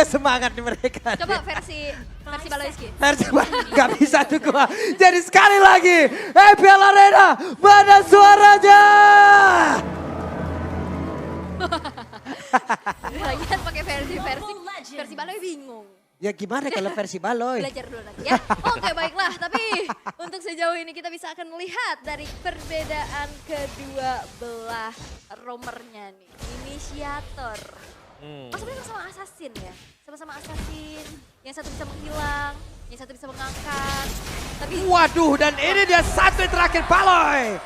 semangat nih mereka. Coba versi Baloiski. Versi nggak bisa tuh gua. Jadi sekali lagi, EPL Arena, mana suaranya? Lagian pakai versi Baloi bingung. Ya gimana kalau versi Baloy? Belajar dulu nanti ya. Oke baiklah, tapi untuk sejauh ini kita bisa akan melihat dari perbedaan kedua belah romernya nih. Inisiator. Maksudnya sama assassin ya. Sama-sama assassin. Yang satu bisa menghilang, yang satu bisa mengangkat. Tapi Waduh, dan ini dia satu yang terakhir Baloy.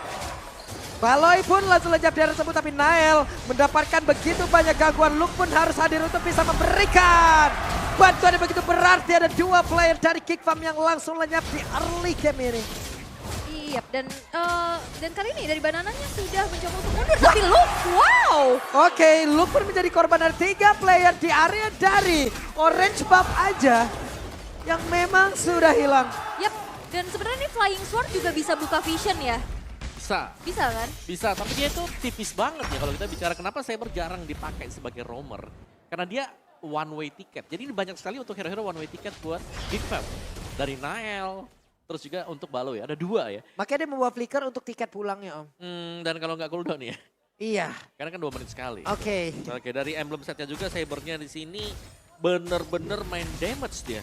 Baloy pun langsung lenyap di area tersebut, tapi Nael mendapatkan begitu banyak gangguan. Luke pun harus hadir untuk bisa memberikan bantuan yang begitu berarti. Ada dua player dari Kickfam yang langsung lenyap di early game ini. iya, dan kali ini dari banananya sudah mencoba untuk mundur. Tapi Luke, wow! Oke, Luke pun menjadi korban dari 3 player di area dari Orange Buff aja yang memang sudah hilang. Yap, dan sebenarnya ini Flying Sword juga bisa buka vision ya. Bisa kan? Bisa, tapi dia itu tipis banget ya kalau kita bicara kenapa Saber jarang dipakai sebagai roamer. Karena dia one way ticket. Jadi ini banyak sekali untuk hero-hero one way ticket buat Big Fam. Dari Nael, terus juga untuk Baloy, ada 2 ya. Makanya dia membawa flicker untuk tiket pulangnya, Om. Dan kalau nggak cooldown ya. Iya. Karena kan 2 menit sekali. Oke. Oke, dari emblem setnya juga Sabernya di sini bener-bener main damage dia.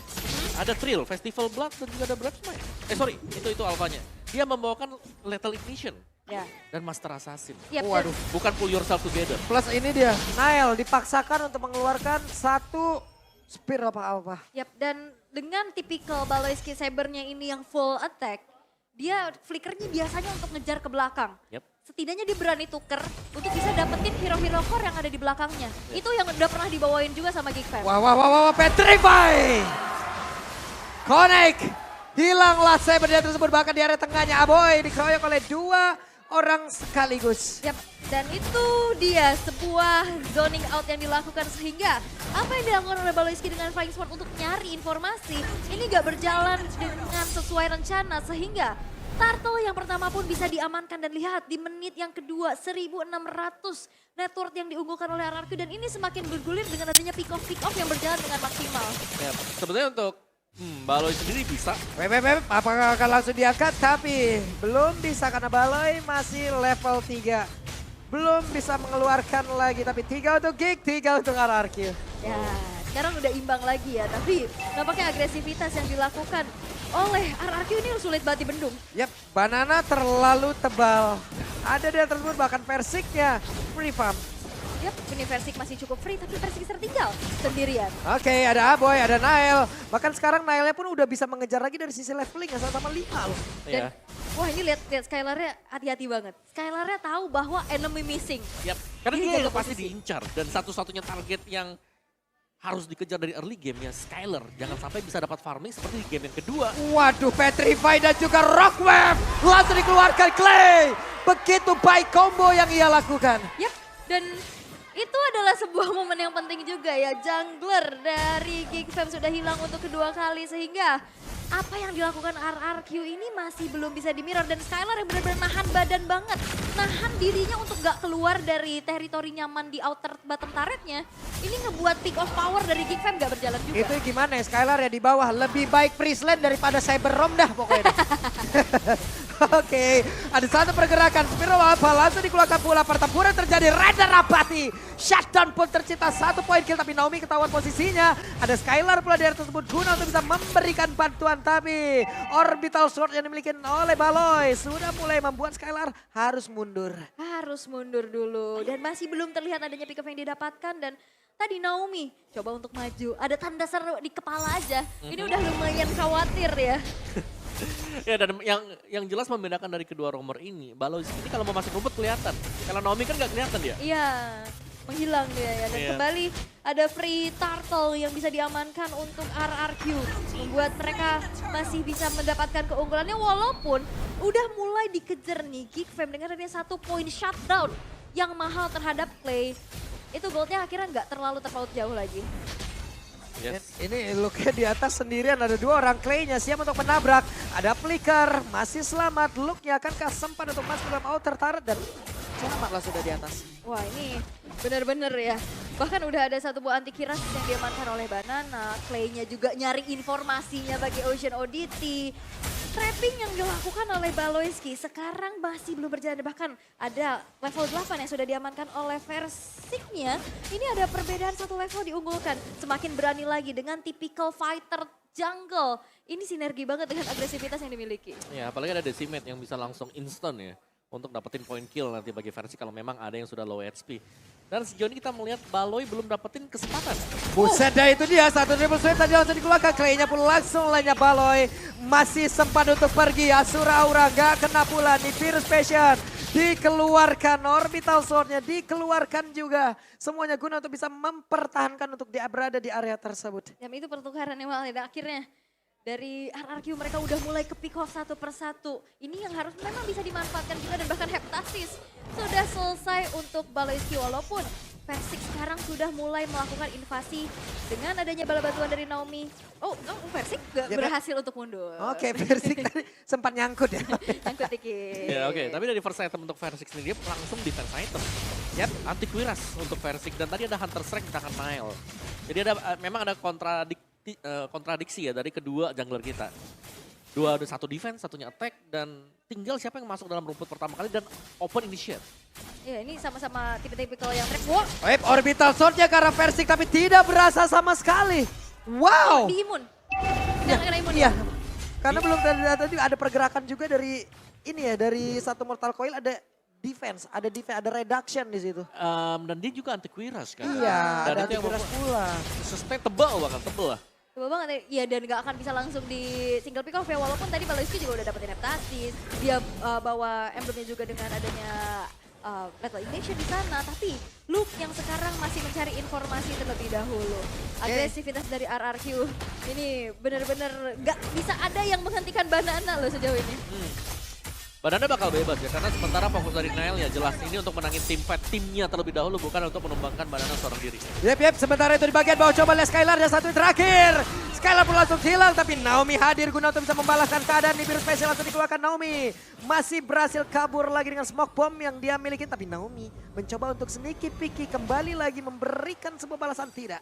Ada Thrill, Festival Blood dan juga ada Breath Smite. sorry, itu alphanya. Dia membawakan Lethal Ignition Ya. dan Master Assassin. Yap, Waduh. Bukan pull yourself together. Plus ini dia, Nael dipaksakan untuk mengeluarkan satu spear apa-apa. Yap, dan dengan tipikal Baloiski Sabernya ini yang full attack, dia flickernya biasanya untuk ngejar ke belakang. Yep. Setidaknya dia berani tuker untuk bisa dapetin hero-hero core yang ada di belakangnya. Itu yang udah pernah dibawain juga sama Geek Fam. Wah, Petrify! Connect! Hilanglah Saber dia tersebut, bahkan di area tengahnya Aboy dikeroyok oleh 2 orang sekaligus. Yap, dan itu dia sebuah zoning out yang dilakukan sehingga apa yang dilakukan oleh Baloiski dengan Flying Sword untuk nyari informasi ini gak berjalan dengan sesuai rencana sehingga Turtle yang pertama pun bisa diamankan dan lihat di menit yang kedua 1600 network yang diunggulkan oleh RRQ dan ini semakin bergulir dengan adanya pick off yang berjalan dengan maksimal. Ya, sebenarnya untuk Baloy sendiri bisa. Apakah akan langsung diangkat? Tapi belum bisa karena Baloy masih level 3. Belum bisa mengeluarkan lagi, tapi 3 untuk Geek, 3 untuk RRQ. Ya, sekarang udah imbang lagi ya, tapi nampaknya agresivitas yang dilakukan oleh RRQ ini sulit banget dibendung. Yap, banana terlalu tebal. Ada dia tersebut bahkan Persiknya free farm. Yap, ini Versik masih cukup free, tapi Versik tertinggal sendirian. Oke, ada Aboy, ada Nael. Bahkan sekarang Naelnya pun udah bisa mengejar lagi dari sisi leveling ya, sama-sama 5 loh. Dan, Ya. wah ini lihat Skylar-nya hati-hati banget. Skylar-nya tahu bahwa enemy missing. Yap. Karena Ini dia jaga yang pasti posisi. diincar dan satu-satunya target yang harus dikejar dari early game ya Skylar. Jangan sampai bisa dapat farming seperti di game yang kedua. Waduh, Petrify dan juga Rockwave langsung dikeluarkan Clay. Begitu baik combo yang ia lakukan. Yap, dan itu adalah sebuah momen yang penting juga ya. Jungler dari Geek Fam sudah hilang untuk kedua kali sehingga apa yang dilakukan RRQ ini masih belum bisa di-mirror. Dan Skylar yang benar-benar nahan badan banget. Nahan dirinya untuk gak keluar dari teritori nyaman di outer bottom turretnya. Ini ngebuat pick of power dari Geek Fam gak berjalan juga. Itu gimana ya, Skylar ya di bawah. Lebih baik Priestland daripada Cyber Rom dah pokoknya. Oke, ada satu pergerakan. Spiral Alpha langsung dikeluarkan pula. Pertempuran terjadi. Raider Rapati. Shutdown pun tercipta 1 poin kill. Tapi Naomi ketahuan posisinya. Ada Skylar pula di area tersebut. Guna untuk bisa memberikan bantuan. Tapi Orbital Sword yang dimiliki oleh Baloy sudah mulai membuat Skylar harus mundur. Harus mundur dulu. Dan masih belum terlihat adanya pick up yang didapatkan. Dan tadi Naomi coba untuk maju. Ada tanda seru di kepala aja. Ini udah lumayan khawatir ya. Ya dan yang jelas membedakan dari kedua roamer ini, Baloy ini kalau mau masuk rumput kelihatan. Kalau Naomi kan nggak kelihatan dia. Iya, menghilang dia ya. Dan Iya. kembali ada free turtle yang bisa diamankan untuk RRQ. Membuat mereka masih bisa mendapatkan keunggulannya walaupun udah mulai dikejar nih Geek Fam dengan adanya 1 poin shutdown yang mahal terhadap Clay. Itu goldnya akhirnya nggak terlalu terpaut jauh lagi. Yes. Ini Luke di atas sendirian, ada 2 orang Clay-nya siap untuk menabrak. Ada Flicker, masih selamat. Luke-nya akankah sempat untuk masuk dalam outer turret dan selamatlah sudah di atas. Wah ini bener-bener ya Bahkan udah ada satu buah anti kiras yang diamankan oleh Banana. Clay-nya juga nyari informasinya bagi Ocean ODT. Trapping yang dilakukan oleh Baloyski sekarang masih belum berjalan. Bahkan ada level 8 yang sudah diamankan oleh Versiknya. Ini ada perbedaan satu level diunggulkan. Semakin berani lagi dengan typical fighter jungle. Ini sinergi banget dengan agresivitas yang dimiliki. Ya, apalagi ada Decimate yang bisa langsung instant ya. Untuk dapetin point kill nanti bagi Versi kalau memang ada yang sudah low HP. Dan sejauh ini kita melihat Baloy belum dapetin kesempatan. Buset dah itu dia, satu triple sweep tadi langsung dikeluarkan. Clay-nya pun langsung lainnya Baloy. Masih sempat untuk pergi, Asura Aura gak kena pula. Nih Virus Passion dikeluarkan, Orbital Sword-nya dikeluarkan juga. Semuanya guna untuk bisa mempertahankan untuk dia berada di area tersebut. Dan itu pertukaran yang malah akhirnya. Dari RRQ mereka udah mulai ke pick off satu persatu. Ini yang harus memang bisa dimanfaatkan juga dan bahkan Heptasis sudah selesai untuk Baloyski walaupun Versik sekarang sudah mulai melakukan invasi dengan adanya bala bantuan dari Naomi. Oh, Versik gak berhasil untuk mundur. Oke, Versik tadi sempat nyangkut ya. Nyangkut dikit. Ya oke, tapi dari first item untuk Versik sendiri dia langsung defense item. Yap. Anti Quiras untuk Versik dan tadi ada Hunter Strike di tangan Nile. Jadi memang ada kontradiksi ya dari kedua jungler kita. Dua ada satu defense, satunya attack dan tinggal siapa yang masuk dalam rumput pertama kali dan open initiate. Ya ini sama-sama tipe-tipikal yang trap. Wow. Web Orbital Sword-nya karena Versik tapi tidak berasa sama sekali. Wow. Di imun. Ya, Kena imun iya. ya. Karena belum tadi ada pergerakan juga dari ini ya, dari satu Mortal Coil ada defense, ada reduction di situ. Dan dia juga anti Quiras kan. Iya, dan ada itu yang antivirus pula. sustain tebal bahkan tebal lah. Coba banget ya, dan gak akan bisa langsung di single pick off ya. Walaupun tadi Baloyski juga udah dapetin Heptasis. Dia bawa emblemnya juga dengan adanya Lethal Invasion di sana. Tapi Luke yang sekarang masih mencari informasi terlebih dahulu. Agresivitas dari RRQ ini benar-benar gak bisa ada yang menghentikan Banana loh sejauh ini. Banana bakal bebas ya, karena sementara fokus dari Nile ya jelas ini untuk menangin tim fight timnya terlebih dahulu, bukan untuk menumbangkan Banana seorang diri. Yep, sementara itu di bagian bawah coba lihat Skylar dan satu terakhir. Skylar pun langsung hilang tapi Naomi hadir guna untuk bisa membalaskan keadaan. Nih Virus Special langsung dikeluarkan Naomi. Masih berhasil kabur lagi dengan smoke bomb yang dia miliki. Tapi Naomi mencoba untuk sneaky picky kembali lagi memberikan sebuah balasan. Tidak.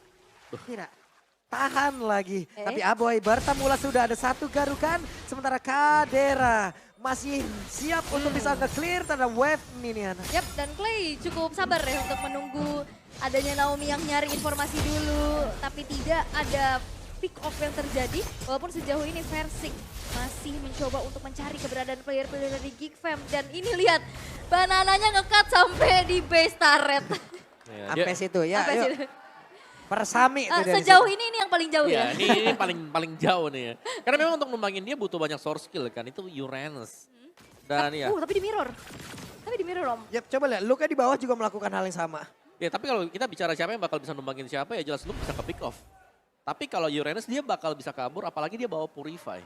Tahan lagi. Tapi Aboy Bartamula sudah ada satu garukan. Sementara Kadera masih siap untuk bisa nge-clear tanda wave minion. Yap, dan Clay cukup sabar ya untuk menunggu adanya Naomi yang nyari informasi dulu. Tapi tidak ada pick off yang terjadi. Walaupun sejauh ini Versik masih mencoba untuk mencari keberadaan player-player dari Geek Fam. Dan ini lihat, Banananya nge-cut sampai di base turret. Sampai situ ya. Sampai Yuk. situ. Persami itu dari Sejauh situ. ini yang paling jauh ya. Ini paling jauh nih ya. Karena memang untuk numbangin dia butuh banyak source skill kan, itu Uranus. Dan ya. Tapi di mirror. Om. Yap, coba lihat. Luka di bawah juga melakukan hal yang sama. Ya tapi kalau kita bicara siapa yang bakal bisa numbangin siapa ya jelas Luke bisa ke pick off. Tapi kalau Uranus dia bakal bisa kabur apalagi dia bawa Purify.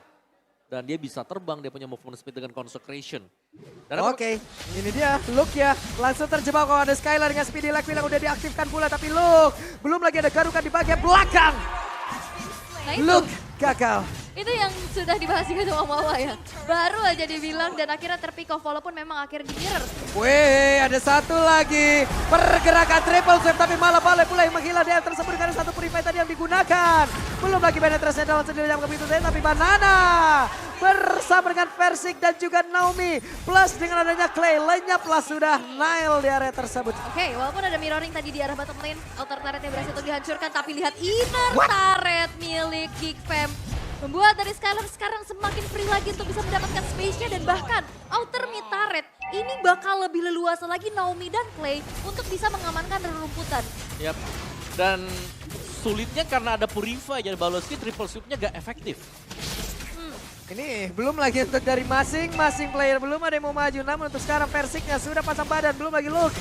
Dan dia bisa terbang, dia punya movement speed dengan Consecration. Oke, ini dia Luke ya. Langsung terjebak kalau ada Skylar dengan Speedy Lag yang udah diaktifkan pula. Tapi Luke, belum lagi ada garukan di bagian belakang. Nah itu, Luke gagal. itu yang sudah dibahas juga sama Mawa ya. Baru aja dibilang dan akhirnya terpick off walaupun memang akhirnya di mirror. Wih, ada satu lagi. Pergerakan triple sweep tapi malah Baloy pula yang menghilang dia tersebut karena satu purify tadi yang digunakan. Belum lagi penetrasinya dalam sendiri yang begitu saja tapi Banana bersama dengan Versik dan juga Naomi. Plus dengan adanya Clay, lenyap lah sudah Nile di area tersebut. Oke, walaupun ada mirroring tadi di arah bottom lane, outer turretnya berhasil untuk dihancurkan. Tapi lihat inner turret milik Geek Fam. Membuat dari Skylar sekarang semakin free lagi untuk bisa mendapatkan space-nya dan bahkan outer mid turret ini bakal lebih leluasa lagi Naomi dan Clay untuk bisa mengamankan rerumputan. Yap. Dan sulitnya karena ada Purify jadi Baloyski triple sweep-nya gak efektif. Ini belum lagi untuk dari masing-masing player. Belum ada yang mau maju. Namun untuk sekarang Versiknya sudah pasang badan. Belum lagi Luke.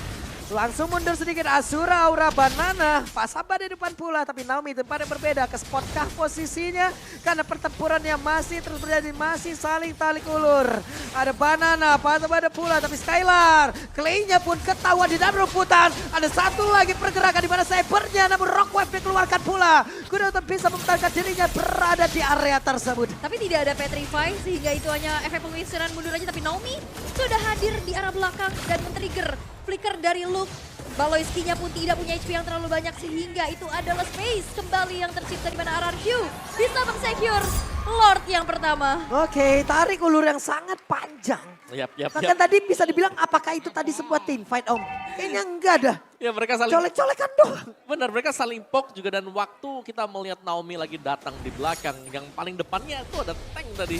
Langsung mundur sedikit Asura Aura Banana. pasang badan di depan pula. Tapi Naomi tempat yang berbeda. Ke spotkah posisinya? Karena pertempurannya masih terus terjadi. Masih saling talik ulur. Ada Banana. pasang badan pula. Tapi Skylar. Clay-nya pun ketahuan di dalam rumputan. Ada satu lagi pergerakan di mana cybernya. Namun Rockwave dikeluarkan pula. Guna untuk bisa mempertahankan dirinya berada di area tersebut. Tapi tidak ada Petrify sehingga itu hanya efek pengisiran mundur aja. Tapi Naomi sudah hadir di arah belakang dan men-trigger flicker dari Luke. Baloiski-nya pun tidak punya HP yang terlalu banyak sehingga itu adalah space kembali yang tercipta di mana RRQ bisa men-secure Lord yang pertama. Oke, tarik ulur yang sangat panjang. Yap. Bahkan tadi bisa dibilang apakah itu tadi sebuah team fight Om? Kayaknya enggak dah. Ya mereka saling Colek-colekan doang. benar, mereka saling poke juga dan waktu kita melihat Naomi lagi datang di belakang, yang paling depannya itu ada tank tadi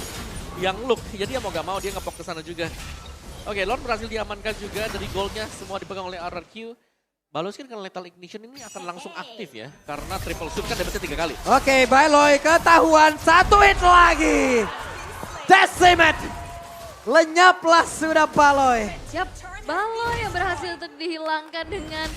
yang look. Jadi ya mau gak mau dia nge-poke ke sana juga. Oke, Lord berhasil diamankan juga dari goldnya, semua dipegang oleh RRQ. Baloiski dengan Lethal Ignition ini akan langsung aktif ya, karena triple shoot kan damage-nya 3 kali. Oke, Baloy ketahuan 1 hit lagi. Decimate. Lenyaplah sudah Baloy. Siap, Baloy yang berhasil untuk dihilangkan dengan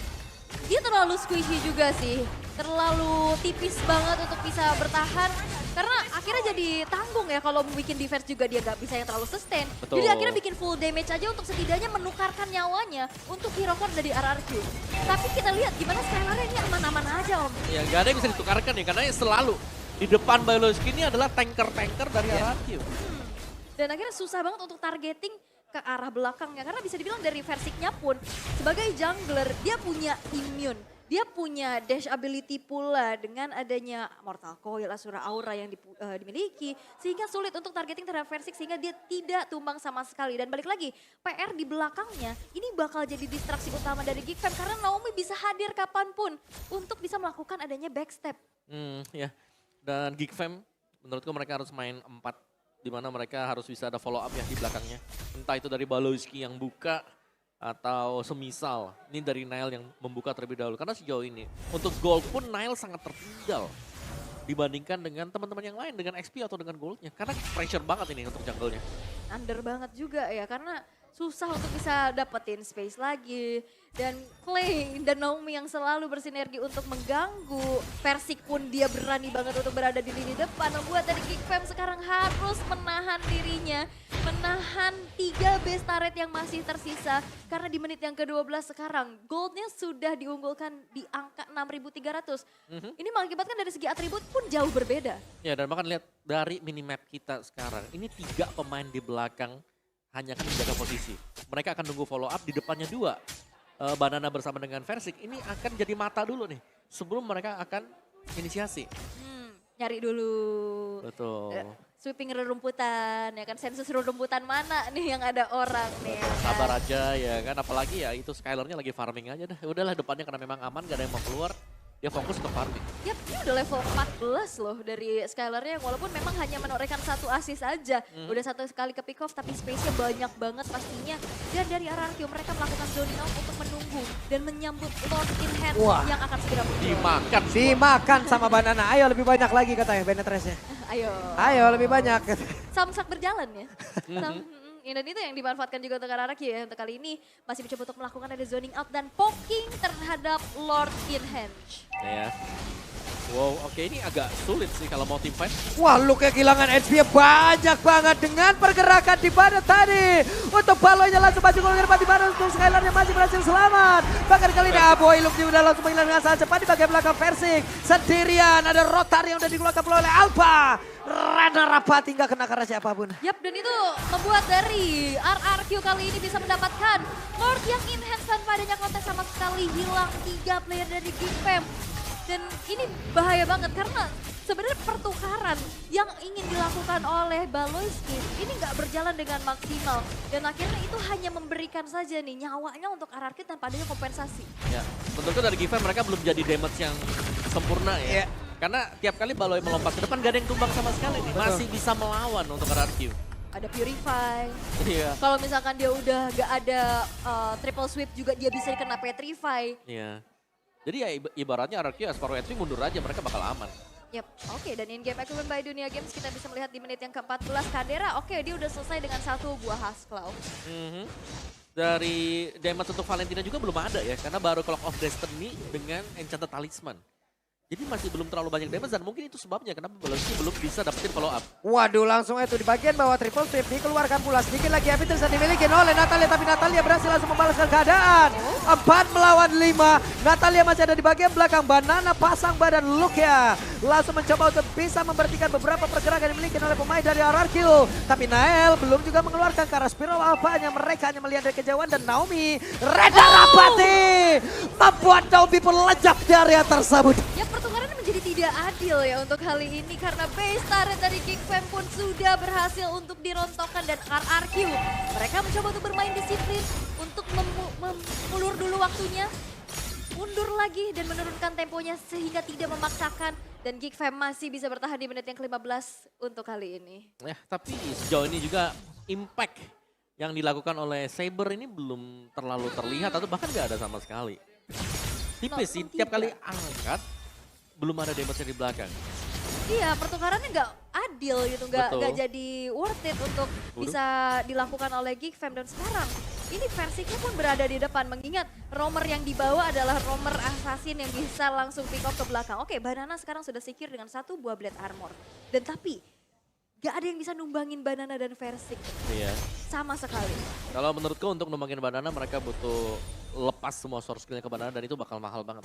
dia terlalu squishy juga sih. Terlalu tipis banget untuk bisa bertahan. Karena akhirnya jadi tanggung ya kalau bikin defense juga dia gak bisa yang terlalu sustain. Betul. Jadi akhirnya bikin full damage aja untuk setidaknya menukarkan nyawanya untuk hero core dari RRQ. Tapi kita lihat gimana Skylar ini aman-aman aja Om. Ya gak ada yang bisa ditukarkan ya, karena selalu di depan Baloiski ini adalah tanker-tanker dari RRQ. Dan akhirnya susah banget untuk targeting ke arah belakangnya. Karena bisa dibilang dari versiknya pun sebagai jungler dia punya immune. Dia punya dash ability pula dengan adanya Mortal Coil, Asura Aura yang dimiliki. Sehingga sulit untuk targeting terhadap Versik sehingga dia tidak tumbang sama sekali. Dan balik lagi, PR di belakangnya ini bakal jadi distraksi utama dari Geekfam. Karena Naomi bisa hadir kapanpun untuk bisa melakukan adanya backstep. Ya. Dan Geekfam menurutku mereka harus main 4. Di mana mereka harus bisa ada follow up ya di belakangnya. Entah itu dari Baloiski yang buka. Atau semisal, ini dari Nile yang membuka terlebih dahulu. Karena sejauh ini, untuk gold pun Nile sangat tertinggal. Dibandingkan dengan teman-teman yang lain, dengan XP atau dengan goldnya. Karena pressure banget ini untuk jungle-nya. Under banget juga ya, karena susah untuk bisa dapetin space lagi. Dan Clay dan Naomi yang selalu bersinergi untuk mengganggu. Versik pun dia berani banget untuk berada di lini depan. Membuat dari Geekfam sekarang harus menahan dirinya. Menahan 3 base turret yang masih tersisa. Karena di menit yang ke-12 sekarang goldnya sudah diunggulkan di angka 6.300. Ini mengakibatkan dari segi atribut pun jauh berbeda. Ya dan bahkan lihat dari minimap kita sekarang. Ini 3 pemain di belakang hanya akan menjaga posisi. Mereka akan nunggu follow up di depannya 2. Banana bersama dengan Versik ini akan jadi mata dulu nih. Sebelum mereka akan inisiasi. Nyari dulu. Betul. Sweeping rerumputan, ya kan sensus rerumputan mana nih yang ada orang nih. Ya kan? Sabar aja ya kan, apalagi ya itu Skylarnya lagi farming aja dah. Udahlah depannya karena memang aman, gak ada yang mau keluar. Dia fokus ke farming. Yap, ini udah level 14 loh dari Skylarnya. Walaupun memang hanya menorehkan 1 assist aja. Udah 1 kali ke pick off tapi space-nya banyak banget pastinya. Dan dari RRQ mereka melakukan zoning out untuk menunggu. Dan menyambut Lord in hand yang akan segera muncul. Dimakan semua. Dimakan sama Banana. Ayo lebih banyak lagi katanya Benetress-nya. Ayo lebih banyak. Samsak berjalan ya. Dan itu yang dimanfaatkan juga untuk RRQ ya. Untuk kali ini masih mencoba untuk melakukan ada zoning out dan poking terhadap Lord in hand. Ya. Wow, oke ini agak sulit sih kalau mau team fight. Wah, Luke kehilangan HP banyak banget dengan pergerakan di mana tadi. Untuk Baloynya langsung maju ke depan di mana untuk Skylarnya masih berhasil selamat. Bahkan kali ini Aboy Luke udah langsung menghilangkan dengan sangat cepat di bagian belakang Versik. Sendirian ada Rotar yang udah dikeluarkan oleh Alpha. Rada Rapati nggak kena karena siapapun. Yap, dan itu membuat dari RRQ kali ini bisa mendapatkan Lord yang enhance tanpa adanya kontak sama sekali. Hilang 3 player dari Geekfam. Dan ini bahaya banget karena sebenarnya pertukaran yang ingin dilakukan oleh Baloiski ini nggak berjalan dengan maksimal. Dan akhirnya itu hanya memberikan saja nih nyawanya untuk RRQ tanpa adanya kompensasi. Ya, tentu dari Geekfam mereka belum jadi damage yang sempurna ya. Karena tiap kali Baloy melompat ke depan gak ada yang tumbang sama sekali nih. Masih bisa melawan untuk RRQ. Ada Purify. Iya. Kalau misalkan dia udah gak ada triple sweep juga dia bisa kena Petrify. Iya. Jadi ya ibaratnya RRQ as far as mundur aja mereka bakal aman. Yap, oke, dan in-game equipment by Dunia Games kita bisa melihat di menit yang ke-14 Kadera, oke dia udah selesai dengan 1 buah Hasclaw. Dari damage untuk Valentina juga belum ada ya, karena baru Clock of Destiny dengan Enchanted Talisman. Jadi masih belum terlalu banyak damage dan mungkin itu sebabnya kenapa Baloiski belum bisa dapetin follow up. Waduh, langsung itu di bagian bawah triple sweep dikeluarkan pula. Sedikit lagi Happy Terus dimiliki oleh Natalia, tapi Natalia berhasil langsung membalaskan keadaan. 4 melawan 5. Natalia masih ada di bagian belakang. Banana pasang badan Luke ya. langsung mencoba untuk bisa memberhentikan beberapa pergerakan yang dimiliki oleh pemain dari RRQ. Tapi Nael belum juga mengeluarkan karena spiral alfanya, mereka hanya melihat dari kejauhan dan Naomi Reda Rapati membuat Naomi pun lejak di area tersebut. Ya pertukaran menjadi tidak adil ya untuk kali ini karena base turret dari Geek Fam pun sudah berhasil untuk dirontokkan dan RRQ. Mereka mencoba untuk bermain disiplin untuk memulur dulu waktunya, mundur lagi dan menurunkan temponya sehingga tidak memaksakan dan Geek Fam masih bisa bertahan di menit yang ke-15 untuk kali ini. Ya, tapi sejauh ini juga impact yang dilakukan oleh Saber ini belum terlalu terlihat atau bahkan nggak ada sama sekali. Tipis sih, tiap kali angkat belum ada damage di belakang. Iya, pertukarannya nggak adil gitu, nggak jadi worth it untuk bisa dilakukan oleh Geek Fam. Dan sekarang ini versinya pun berada di depan, mengingat roamer yang dibawa adalah roamer assassin yang bisa langsung pick off ke belakang. Oke, Banana sekarang sudah secure dengan 1 buah blade armor. Dan tapi gak ada yang bisa numbangin Banana dan Versik. Iya. Sama sekali. Kalau menurutku untuk numbangin Banana mereka butuh lepas semua source skillnya ke Banana dan itu bakal mahal banget.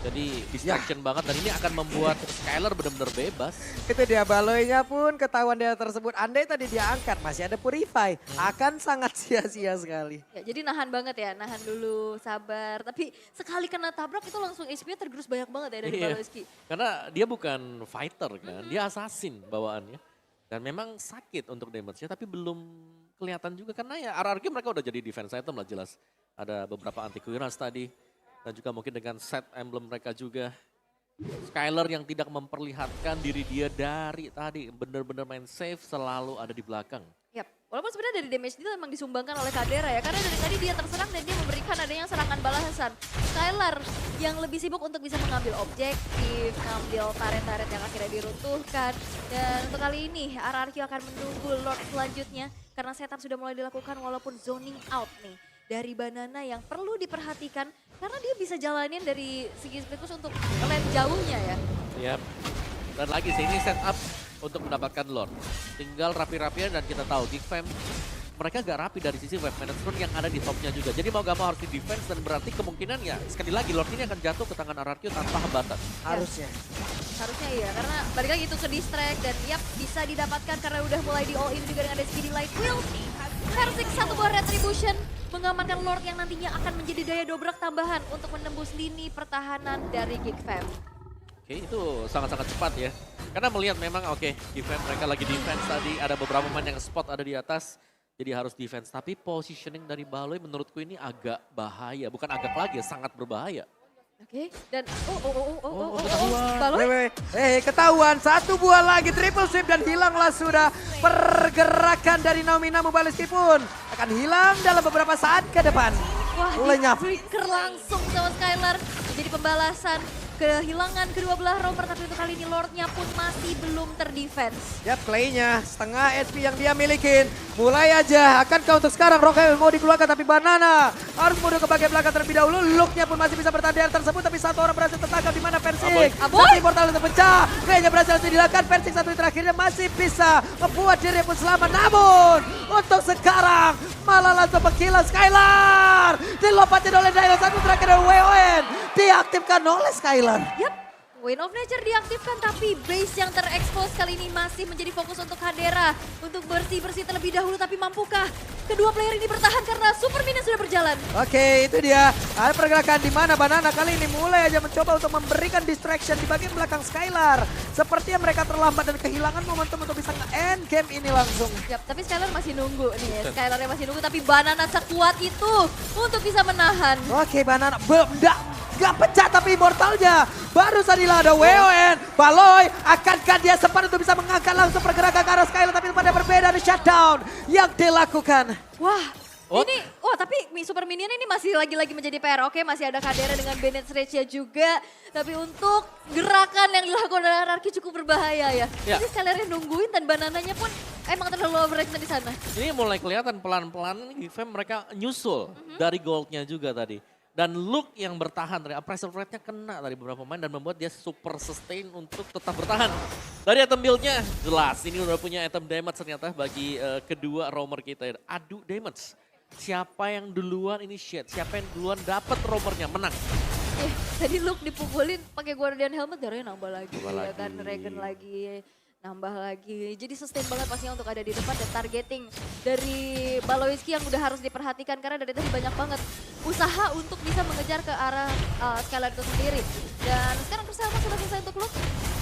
Jadi distraction banget dan ini akan membuat Skylar benar-benar bebas. Itu dia, Baloynya pun ketahuan dia tersebut. Andai tadi dia angkat, masih ada Purify. Akan sangat sia-sia sekali. Ya, jadi nahan banget ya, nahan dulu, sabar. Tapi sekali kena tabrak itu langsung HP-nya tergerus banyak banget ya dari Baloyski. Karena dia bukan fighter kan, dia assassin bawaannya. Dan memang sakit untuk damage-nya tapi belum kelihatan juga karena ya RRQ mereka udah jadi defense item lah jelas. Ada beberapa anti-clearance tadi dan juga mungkin dengan set emblem mereka juga. Skylar yang tidak memperlihatkan diri dia dari tadi benar-benar main safe selalu ada di belakang. Yap, walaupun sebenarnya dari damage itu memang disumbangkan oleh Kadera ya. Karena dari tadi dia terserang dan dia memberikan adanya serangan balasan. Skylar yang lebih sibuk untuk bisa mengambil objektif, mengambil turret-turret yang akhirnya diruntuhkan. Dan untuk kali ini RRQ akan menunggu Lord selanjutnya. Karena setup sudah mulai dilakukan walaupun zoning out nih. Dari Banana yang perlu diperhatikan karena dia bisa jalanin dari segi speedkus untuk lane jauhnya ya. Yap, dan lagi sih ini setup untuk mendapatkan Lord. Tinggal rapi-rapian dan kita tahu Geek Fam mereka gak rapi dari sisi wave management yang ada di topnya juga. Jadi mau gak mau harus di defense dan berarti kemungkinan ya sekali lagi Lord ini akan jatuh ke tangan RRQ tanpa hambatan. Harusnya. Harusnya iya, karena balik lagi itu ke distract dan yap bisa didapatkan karena udah mulai di all in juga dengan ada Speedy Light Wheel. Versik 1 buah Retribution mengamankan Lord yang nantinya akan menjadi daya dobrak tambahan untuk menembus lini pertahanan dari Geek Fam. Oke, itu sangat-sangat cepat ya. Karena melihat memang Geek Fam mereka lagi defense tadi, ada beberapa pemain yang spot ada di atas. Jadi harus defense, tapi positioning dari Baloy menurutku ini agak bahaya. Bukan agak lagi, sangat berbahaya. Oke, dan ketahuan. Baloy. Ketahuan. 1 buah lagi triple sweep dan hilanglah sudah pergerakan dari Naomi. Namu Baloyski pun akan hilang dalam beberapa saat ke depan. Wah, lenyap. Flicker langsung sama Skylar. Jadi pembalasan kehilangan kedua belah roamer, tapi untuk kali ini Lordnya pun masih belum terdefense. Yap, Clay-nya setengah HP yang dia milikin. Mulai aja, akankah untuk sekarang Rocket mau dikeluarkan tapi Banana harus mundur ke bagian belakang terlebih dahulu. Look-nya pun masih bisa bertahan di area tersebut tapi satu orang berhasil tertangkap di mana Versik. Satu portal untuk pecah. Clay-nya berhasil dilakukan, Versik satu di terakhirnya masih bisa membuat diri pun selamat. Namun untuk sekarang malah langsung pengkilan Skylar. Dilompatin oleh Dino, satu terakhir dari WON. Diaktifkan oleh Skylar. Yap, Wind of Nature diaktifkan tapi base yang terekspos kali ini masih menjadi fokus untuk Kadera. Untuk bersih-bersih terlebih dahulu tapi mampukah kedua player ini bertahan karena Super Minion sudah berjalan. Oke, itu dia. Ada pergerakan di mana Banana kali ini mulai aja mencoba untuk memberikan distraction di bagian belakang Skylar. Sepertinya mereka terlambat dan kehilangan momentum untuk bisa nge-end game ini langsung. Yap, tapi Skylar masih nunggu nih ya. Skylarnya masih nunggu tapi Banana sekuat itu untuk bisa menahan. Oke, Banana gak pecah tapi immortalnya. Baru saja ada WON. Baloy, akankah dia sempat untuk bisa mengangkat langsung pergerakan ke arah Skylar tapi pada berbeda ada shutdown yang dilakukan. Wah, ini, tapi Super Minion ini masih lagi-lagi menjadi PR. Oke, masih ada Kadera dengan Bennett Rage juga. Tapi untuk gerakan yang dilakukan oleh RRQ cukup berbahaya ya. Jadi Skylarnya nungguin dan Banananya pun emang terlalu overreaction di sana. Ini mulai kelihatan pelan-pelan Geek Fam mereka nyusul dari goldnya juga tadi. Dan Luke yang bertahan, dari appraisal rate-nya kena dari beberapa pemain dan membuat dia super sustain untuk tetap bertahan. Dari item build-nya jelas, ini udah punya item damage ternyata bagi kedua roamer kita. Adu damage, siapa yang duluan initiate, siapa yang duluan dapat roamernya menang. Tadi Luke dipukulin pakai Guardian Helmet, darahnya nambah lagi. Nambah Ya kan, lagi. Regen lagi, nambah lagi. Jadi sustain banget pastinya untuk ada di depan dan targeting dari Baloiski yang udah harus diperhatikan karena dari tadi banyak banget usaha untuk bisa mengejar ke arah Skylar itu sendiri. Dan sekarang persamaan sudah selesai untuk Luke.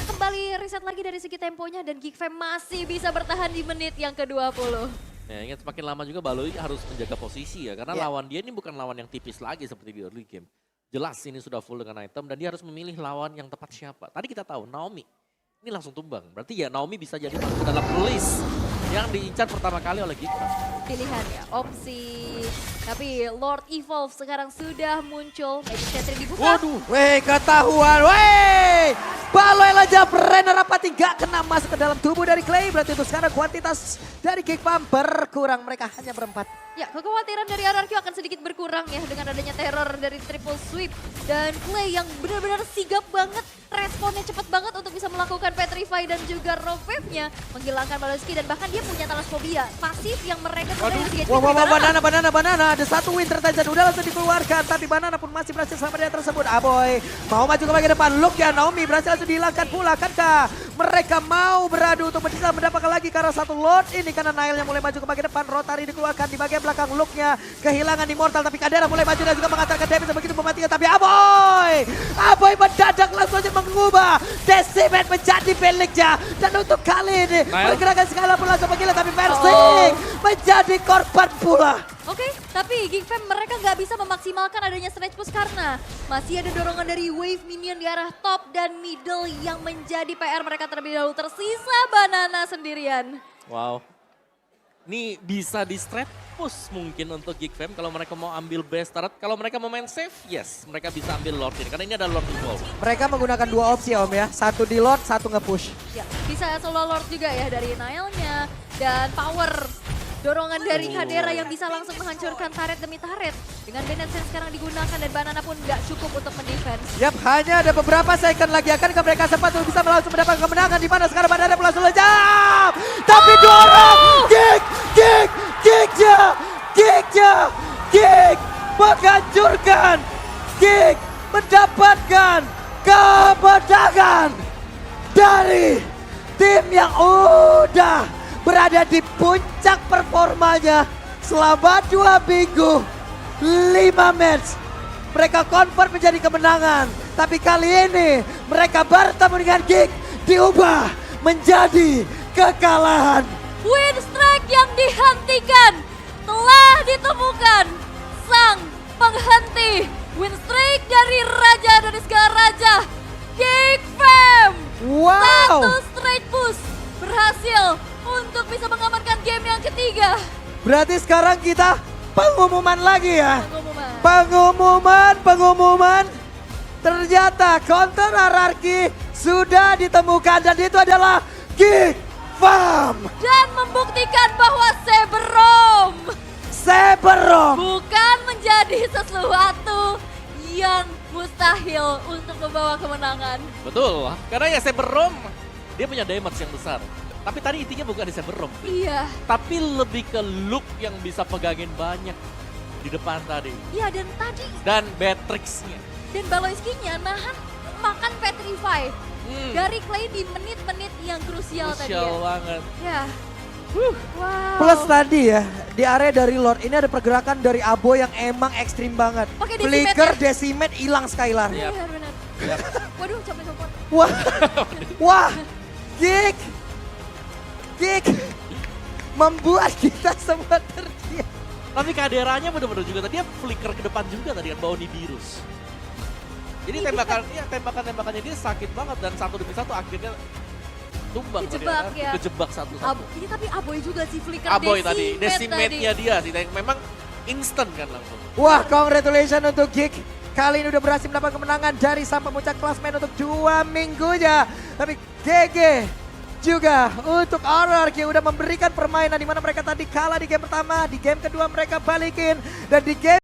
Kembali reset lagi dari segi temponya dan Geek Fam masih bisa bertahan di menit yang ke-20. Ya, ingat semakin lama juga Baloi harus menjaga posisi ya. Karena Ya. lawan dia ini bukan lawan yang tipis lagi seperti di early game. Jelas ini sudah full dengan item dan dia harus memilih lawan yang tepat siapa. Tadi kita tahu Naomi ini langsung tumbang. Berarti ya Naomi bisa jadi masuk ke dalam list yang diincar pertama kali oleh Geek Fam. Pilihan ya, opsi. Tapi Lord Evolve sekarang sudah muncul. Magic Sentry dibuka. Waduh. Weh, ketahuan. Weh, Baloi Lejap Renner Rapati gak kena masuk ke dalam tubuh dari Clay. Berarti itu sekarang kuantitas dari Geek Fam berkurang. Mereka hanya berempat. Ya, kekhawatiran dari RRQ akan sedikit berkurang ya dengan adanya teror dari triple sweep. Dan Clay yang benar-benar sigap banget, responnya cepat banget untuk bisa melakukan Petrify dan juga Roveve-nya. Menghilangkan Baloiski dan bahkan dia punya Thalasphobia. Pasif yang mereka sebenarnya sedikit Wah, banana. Ada satu win tertajan udah langsung dikeluarkan. Tapi banana pun masih berhasil sama dia tersebut. Aboy mau maju ke bagian depan. Luke ya, Naomi berhasil langsung dihilangkan pula. Kankah mereka mau beradu untuk bisa mendapatkan lagi karena satu Lord ini. Karena Nail yang mulai maju ke bagian depan. Rotary dikeluarkan di bagian belakang. Luke-nya kehilangan Immortal. Tapi Kadera mulai maju dan juga mengatakan damage begitu mematikan. Tapi Aboy mendadak langsung aja mengubah Decimate menjadi miliknya. Dan untuk kali ini pergerakan skala pun langsung menggila. Tapi Versing menjadi korban pula. Oke, tapi Geek Fam mereka nggak bisa memaksimalkan adanya snatch push karena masih ada dorongan dari wave minion di arah top dan middle yang menjadi PR mereka terlebih dahulu. Tersisa Banana sendirian. Wow. Ini bisa di straight push mungkin untuk Geek Fam kalau mereka mau ambil base turret. Kalau mereka mau main safe, yes mereka bisa ambil Lord ini. Karena ini ada Lord Evolve. Mereka menggunakan dua opsi Om ya. Satu di Lord, satu nge-push. Ya, bisa solo Lord juga ya dari Nile-nya dan power. Dorongan dari Kadera yang bisa langsung menghancurkan turret demi turret. Dengan Bennett Sense sekarang digunakan dan Banana pun nggak cukup untuk mendefense. Yap, hanya ada beberapa second lagi. Akankah mereka sempat untuk bisa langsung mendapatkan kemenangan di mana sekarang Banana langsung lejam. Tapi dua orang. Geek menghancurkan. Geek mendapatkan kemenangan dari tim yang udah berada di puncak performanya selama 2 minggu, 5 match. Mereka convert menjadi kemenangan. Tapi kali ini mereka bertemu dengan Geek diubah menjadi kekalahan. Win streak yang dihentikan telah ditemukan. Sang penghenti win streak dari Raja dari segala Raja. Geek Fam. Wow. Satu straight push berhasil untuk bisa mengamankan game yang ketiga. Berarti sekarang kita pengumuman lagi ya. Pengumuman. Pengumuman. Ternyata counter hierarki sudah ditemukan dan itu adalah Geek Fam. Dan membuktikan bahwa Seberom. bukan menjadi sesuatu yang mustahil untuk membawa kemenangan. Betul. Karena ya Saberom dia punya damage yang besar. Tapi tadi intinya bukan di Saberom. Iya. Tapi lebih ke Luke yang bisa pegangin banyak di depan tadi. Iya dan tadi Dan Beatrix-nya. dan Baloiski-nya nahan makan Petrify dari Clay di menit-menit yang krusial tadi Krusial ya. banget. Ya. Wow. Plus tadi ya, di area dari Lord ini ada pergerakan dari Abo yang emang ekstrim banget. Pakai Decimate Flicker, ya? Decimate, hilang Skylar. Iya. Benar. Yap. Waduh, capek support. Wah, Geek membuat kita semua terdiam. Tapi kaderanya bener-bener juga tadi dia flicker ke depan juga tadi kan bawa Nibirus. Jadi tembakannya dia sakit banget dan satu demi satu akhirnya tumbang Kejebak tadi, ya. Kejebak satu-satu. Ini tapi Aboy juga sih flicker Aboy tadi, Decimate decimate-nya dia sih. Memang instant kan langsung. Wah, congratulations untuk Geek. Kali ini udah berhasil mendapatkan kemenangan dari sang pemuncak klasmen untuk 2 minggunya. Tapi GG juga untuk RRQ yang udah memberikan permainan di mana mereka tadi kalah di game pertama, di game kedua mereka balikin dan di game